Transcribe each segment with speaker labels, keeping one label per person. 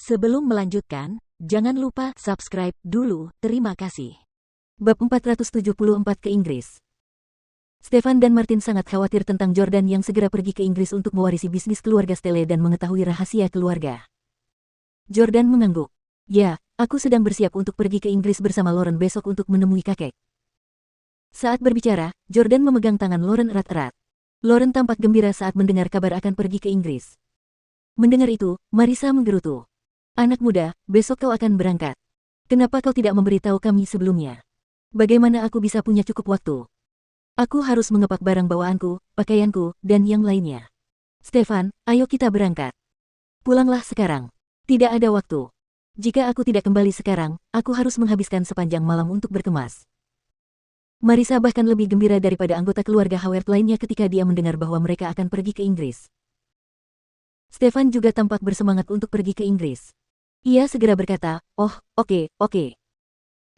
Speaker 1: Sebelum melanjutkan, jangan lupa subscribe dulu, terima kasih.
Speaker 2: Bab 474 ke Inggris. Stefan dan Martin sangat khawatir tentang Jordan yang segera pergi ke Inggris untuk mewarisi bisnis keluarga Stelle dan mengetahui rahasia keluarga. Jordan mengangguk. Ya, aku sedang bersiap untuk pergi ke Inggris bersama Lauren besok untuk menemui kakek. Saat berbicara, Jordan memegang tangan Lauren erat-erat. Lauren tampak gembira saat mendengar kabar akan pergi ke Inggris. Mendengar itu, Marisa menggerutu. Anak muda, besok kau akan berangkat. Kenapa kau tidak memberitahu kami sebelumnya? Bagaimana aku bisa punya cukup waktu? Aku harus mengepak barang bawaanku, pakaianku, dan yang lainnya. Stefan, ayo kita berangkat. Pulanglah sekarang. Tidak ada waktu. Jika aku tidak kembali sekarang, aku harus menghabiskan sepanjang malam untuk berkemas. Marisa bahkan lebih gembira daripada anggota keluarga Howard lainnya ketika dia mendengar bahwa mereka akan pergi ke Inggris. Stefan juga tampak bersemangat untuk pergi ke Inggris. Ia segera berkata, "Oh, oke.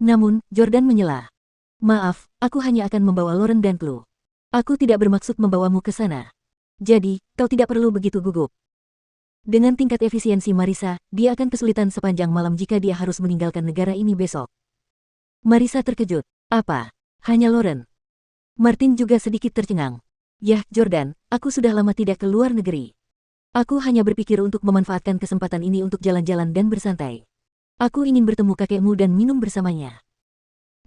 Speaker 2: Namun, Jordan menyela. Maaf, aku hanya akan membawa Lauren dan Chloe. Aku tidak bermaksud membawamu ke sana. Jadi, kau tidak perlu begitu gugup." Dengan tingkat efisiensi Marisa, dia akan kesulitan sepanjang malam jika dia harus meninggalkan negara ini besok. Marisa terkejut. Apa? Hanya Lauren? Martin juga sedikit tercengang. Yah, Jordan, aku sudah lama tidak ke luar negeri. Aku hanya berpikir untuk memanfaatkan kesempatan ini untuk jalan-jalan dan bersantai. Aku ingin bertemu kakekmu dan minum bersamanya.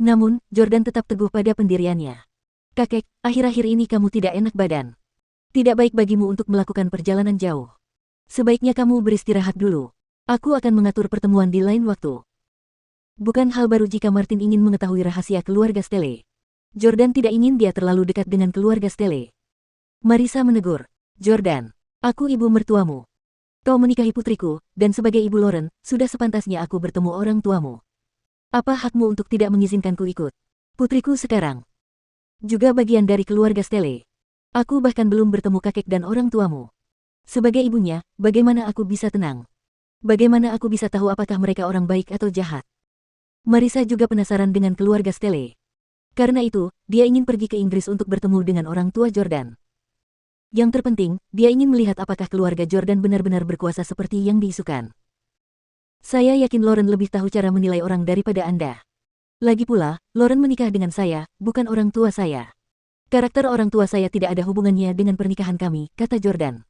Speaker 2: Namun, Jordan tetap teguh pada pendiriannya. Kakek, akhir-akhir ini kamu tidak enak badan. Tidak baik bagimu untuk melakukan perjalanan jauh. Sebaiknya kamu beristirahat dulu. Aku akan mengatur pertemuan di lain waktu. Bukan hal baru jika Martin ingin mengetahui rahasia keluarga Stelle. Jordan tidak ingin dia terlalu dekat dengan keluarga Stelle. Marisa menegur. Jordan, aku ibu mertuamu. Kau menikahi putriku, dan sebagai ibu Lauren, sudah sepantasnya aku bertemu orang tuamu. Apa hakmu untuk tidak mengizinkanku ikut? Putriku sekarang juga bagian dari keluarga Stelle. Aku bahkan belum bertemu kakek dan orang tuamu. Sebagai ibunya, bagaimana aku bisa tenang? Bagaimana aku bisa tahu apakah mereka orang baik atau jahat? Marisa juga penasaran dengan keluarga Stelle. Karena itu, dia ingin pergi ke Inggris untuk bertemu dengan orang tua Jordan. Yang terpenting, dia ingin melihat apakah keluarga Jordan benar-benar berkuasa seperti yang diisukan. Saya yakin Lauren lebih tahu cara menilai orang daripada Anda. Lagi pula, Lauren menikah dengan saya, bukan orang tua saya. Karakter orang tua saya tidak ada hubungannya dengan pernikahan kami, kata Jordan.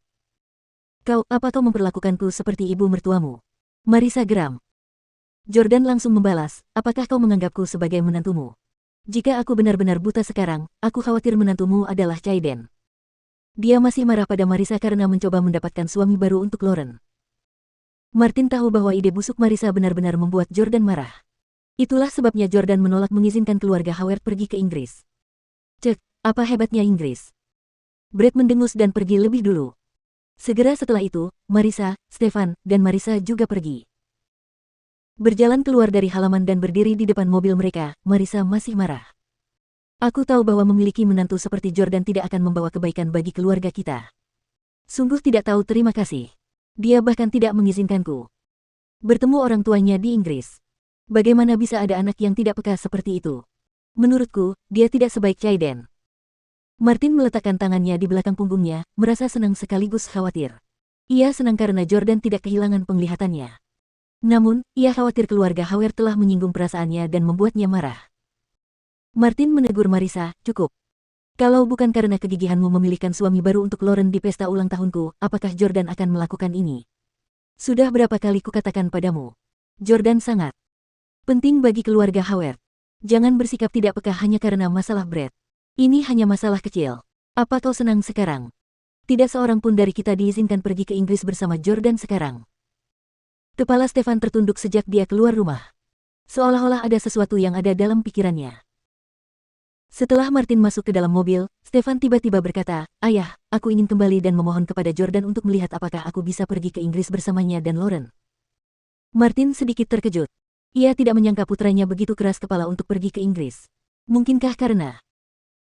Speaker 2: Apa kau memperlakukanku seperti ibu mertuamu? Marisa geram. Jordan langsung membalas, apakah kau menganggapku sebagai menantumu? Jika aku benar-benar buta sekarang, aku khawatir menantumu adalah Caiden. Dia masih marah pada Marisa karena mencoba mendapatkan suami baru untuk Lauren. Martin tahu bahwa ide busuk Marisa benar-benar membuat Jordan marah. Itulah sebabnya Jordan menolak mengizinkan keluarga Howard pergi ke Inggris. Cek, apa hebatnya Inggris? Brad mendengus dan pergi lebih dulu. Segera setelah itu, Marisa, Stefan, dan Marisa juga pergi. Berjalan keluar dari halaman dan berdiri di depan mobil mereka, Marisa masih marah. Aku tahu bahwa memiliki menantu seperti Jordan tidak akan membawa kebaikan bagi keluarga kita. Sungguh tidak tahu terima kasih. Dia bahkan tidak mengizinkanku bertemu orang tuanya di Inggris. Bagaimana bisa ada anak yang tidak peka seperti itu? Menurutku, dia tidak sebaik Caiden. Martin meletakkan tangannya di belakang punggungnya, merasa senang sekaligus khawatir. Ia senang karena Jordan tidak kehilangan penglihatannya. Namun, ia khawatir keluarga Howard telah menyinggung perasaannya dan membuatnya marah. Martin menegur Marisa, cukup. Kalau bukan karena kegigihanmu memilihkan suami baru untuk Lauren di pesta ulang tahunku, apakah Jordan akan melakukan ini? Sudah berapa kali kukatakan padamu? Jordan sangat penting bagi keluarga Howard. Jangan bersikap tidak peka hanya karena masalah Brad. Ini hanya masalah kecil. Apa kau senang sekarang? Tidak seorang pun dari kita diizinkan pergi ke Inggris bersama Jordan sekarang. Kepala Stefan tertunduk sejak dia keluar rumah. Seolah-olah ada sesuatu yang ada dalam pikirannya. Setelah Martin masuk ke dalam mobil, Stefan tiba-tiba berkata, "Ayah, aku ingin kembali dan memohon kepada Jordan untuk melihat apakah aku bisa pergi ke Inggris bersamanya dan Lauren." Martin sedikit terkejut. Ia tidak menyangka putranya begitu keras kepala untuk pergi ke Inggris. Mungkinkah karena...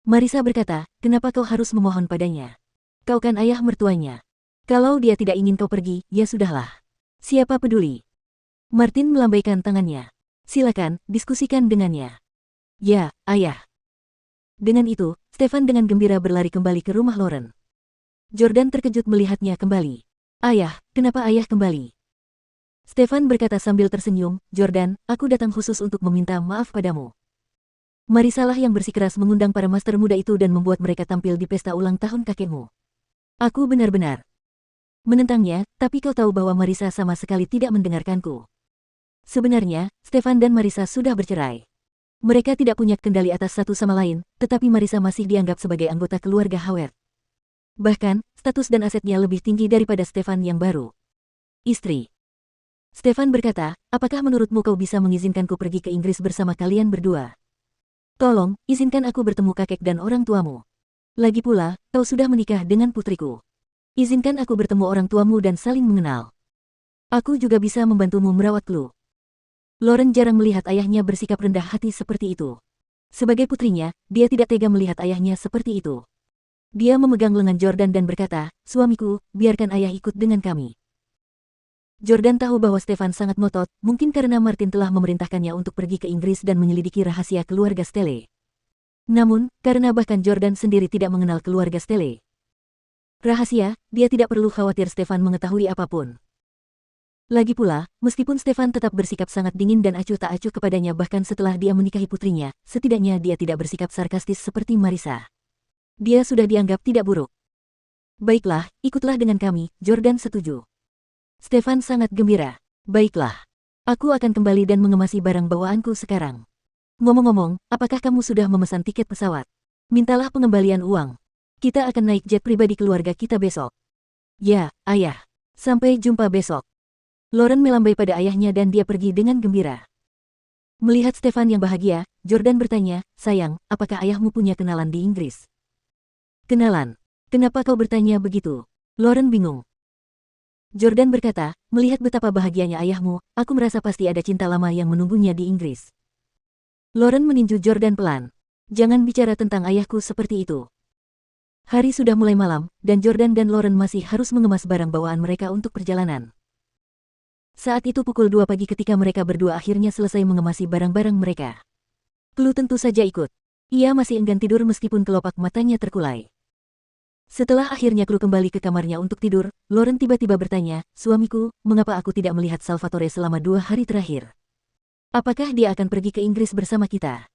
Speaker 2: Marisa berkata, "Kenapa kau harus memohon padanya? Kau kan ayah mertuanya. Kalau dia tidak ingin kau pergi, ya sudahlah. Siapa peduli?" Martin melambaikan tangannya. "Silakan, diskusikan dengannya." "Ya, ayah." Dengan itu, Stefan dengan gembira berlari kembali ke rumah Lauren. Jordan terkejut melihatnya kembali. "Ayah, kenapa ayah kembali?" Stefan berkata sambil tersenyum, Jordan, aku datang khusus untuk meminta maaf padamu. Marisa lah yang bersikeras mengundang para master muda itu dan membuat mereka tampil di pesta ulang tahun kakekmu. Aku benar-benar menentangnya, tapi kau tahu bahwa Marisa sama sekali tidak mendengarkanku. Sebenarnya, Stefan dan Marisa sudah bercerai. Mereka tidak punya kendali atas satu sama lain, tetapi Marisa masih dianggap sebagai anggota keluarga Howard. Bahkan, status dan asetnya lebih tinggi daripada Stefan yang baru. Istri. Stefan berkata, apakah menurutmu kau bisa mengizinkanku pergi ke Inggris bersama kalian berdua? Tolong, izinkan aku bertemu kakek dan orang tuamu. Lagi pula, kau sudah menikah dengan putriku. Izinkan aku bertemu orang tuamu dan saling mengenal. Aku juga bisa membantumu merawat Chloe. Lauren jarang melihat ayahnya bersikap rendah hati seperti itu. Sebagai putrinya, dia tidak tega melihat ayahnya seperti itu. Dia memegang lengan Jordan dan berkata, suamiku, biarkan ayah ikut dengan kami. Jordan tahu bahwa Stefan sangat ngotot, mungkin karena Martin telah memerintahkannya untuk pergi ke Inggris dan menyelidiki rahasia keluarga Stelle. Namun, karena bahkan Jordan sendiri tidak mengenal keluarga Stelle. Rahasia, dia tidak perlu khawatir Stefan mengetahui apapun. Lagi pula, meskipun Stefan tetap bersikap sangat dingin dan acuh tak acuh kepadanya bahkan setelah dia menikahi putrinya, setidaknya dia tidak bersikap sarkastis seperti Marisa. Dia sudah dianggap tidak buruk. Baiklah, ikutlah dengan kami, Jordan setuju. Stefan sangat gembira. Baiklah. Aku akan kembali dan mengemasi barang bawaanku sekarang. Ngomong-ngomong, apakah kamu sudah memesan tiket pesawat? Mintalah pengembalian uang. Kita akan naik jet pribadi keluarga kita besok. Ya, ayah. Sampai jumpa besok. Lauren melambai pada ayahnya dan dia pergi dengan gembira. Melihat Stefan yang bahagia, Jordan bertanya, sayang, apakah ayahmu punya kenalan di Inggris? Kenalan? Kenapa kau bertanya begitu? Lauren bingung. Jordan berkata, melihat betapa bahagianya ayahmu, aku merasa pasti ada cinta lama yang menunggunya di Inggris. Lauren meninju Jordan pelan. Jangan bicara tentang ayahku seperti itu. Hari sudah mulai malam, dan Jordan dan Lauren masih harus mengemas barang bawaan mereka untuk perjalanan. Saat itu pukul 2 pagi ketika mereka berdua akhirnya selesai mengemasi barang-barang mereka. Chloe tentu saja ikut. Ia masih enggan tidur meskipun kelopak matanya terkulai. Setelah akhirnya Chloe kembali ke kamarnya untuk tidur, Lauren tiba-tiba bertanya, suamiku, mengapa aku tidak melihat Salvatore selama 2 hari terakhir? Apakah dia akan pergi ke Inggris bersama kita?